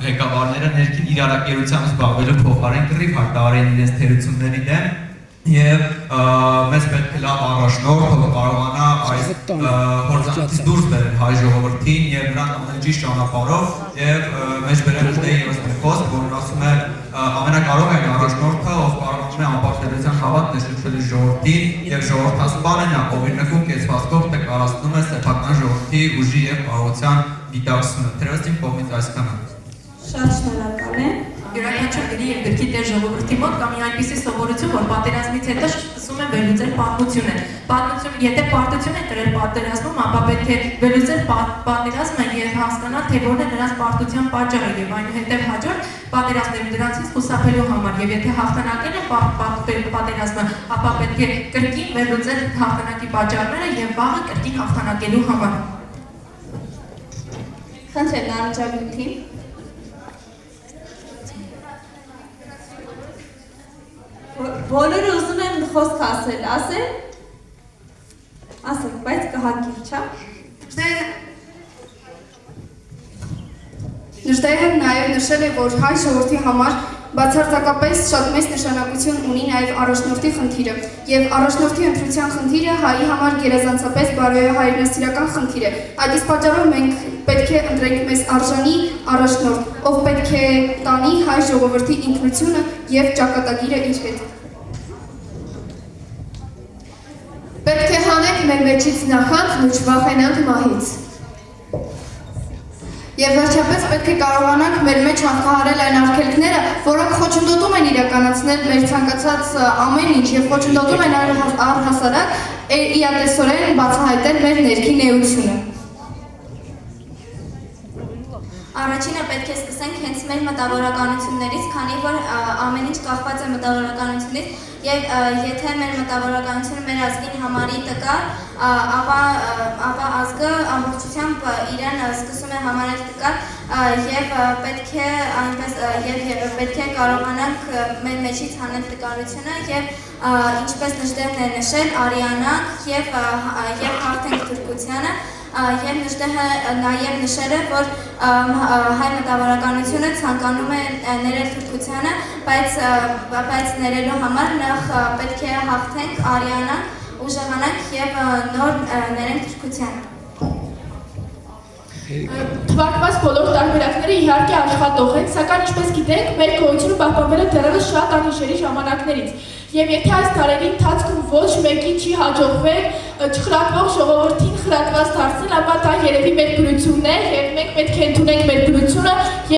ղեկավարները ներքին իրարակերությամբ զբաղվելու փոխարեն կռիվ հայտարարեն իրենց թերությունների դեմ եւ մեզ պետք է լավ առաջնորդ, ով կարողանա այս հորձանից դուրս բերել հայ ժողովրդին եւ նրան ամեն ճիշտ ճանապարհով եւ մեջ բերել դե եւս մի խոսք, որն ասում է ամենակարողային առաջնորդը, ով կարողանում է անպարտելիության հավատն նշել ժողովրդին եւ ժողովրդասպանը նա, ով իր նկուն կեցվածքով տկարացնում է սեփական ժողովրդի ուժի եւ կարողության դիտակցությունը։ Թերևս իմ կողմից այսքանը։ Շատ շնորհակալ եմ։ Յուրաքանչյուր գրի եւ գրքի տեր ժողովրդի մոտ կա մի այնպիսի սովորություն, որ պատերազմից հետո սկսում է վերլուծել պատմությունը։ Եթե պարտություն է կրել պատերազմում, ապա պետք է վերլուծել պատերազմը եւ հասկանալ, թե որն է նրանց պարտության պատճառը եւ այնուհետեւ հաջորդ պատերազմներում դրանցից խուսափելու համար։ Եվ եթե հաղթանակել է պատերազմը, ապա պետք է կրկին վերլուծել հաղթանակի պատճառները եւ վաղը կրկին հաղթանակելու համար։ Խնդրեմ Նարնջագույնին։ Բոլորը ուզում են խոսք ասել, ասեք, բայց կհակիր, չա։ Նժդեհը նաև նշել է, որ հայ ժողովրդի համար բացարձակապես շատ մեծ նշանակություն ունի նաև առաջնորդի խնդիրը, եւ առաջնորդի ընտրության խնդիրը հայի համար գերազանցապես բարոյահայրենասիրական խնդիր է։ Այդ իսկ պատճառով մենք պետք է ընտրենք մեզ արժանի առաջնորդ, ով պետք է տանի հայ ժողովրդի ինքնությունը եւ ճակատագիրը իր հետ։ Պետք է հանենք մեր մեջից նախանձն ու չվախենանք մահից։ Եվ վերջապես պետք է կարողանանք մեր մեջ հաղթահարել այն արգելքները, որոնք խոչընդոտում են իրականացնել մեր ցանկացած ամեն ինչ եւ խոչընդոտում են առհասարակ իրատեսորեն բացահայտել մեր ներքին էությունը։ Առաջինը պետք է սկսենք հենց մեր մտավորականություններից, քանի որ ամեն ինչ կախված է մտավորականությունից եւ եթե մեր մտավորականությունը մեր ազգին համարի տկար, ապա ազգը ամբողջությամբ իրեն սկսում է համարել տկար եւ պետք է այնպես եւ պետք է կարողանանք մեր մեջից հանել տկարությունը եւ ինչպես Նժդեհն է նշել, արյանանք եւ հաղթենք թուրքությանը եւ Նժդեհը նաեւ նշել է, որ հայ մտավորականությունը ցանկանում է ներել թուրքությանը, բայց ներելու համար նախ պետք է հաղթենք, արյանանք, ուժեղանանք եւ նոր ներենք թուրքությանը։ Թվարկված բոլոր տարբերակները իհարկե աշխատող են, սակայն ինչպես գիտենք, մեր գոյությունը պահպանվել է դեռևս շատ անհիշերի ժամանակներից։ Եվ եթե այս տարերի ընթացքում ոչ մեկի չի հաջողվել չխրատվող ժողովրդին խրատված դարձնել, ապա դա երևի մեր բնությունն է եւ մենք պետք է ընդունենք մեր բնությունը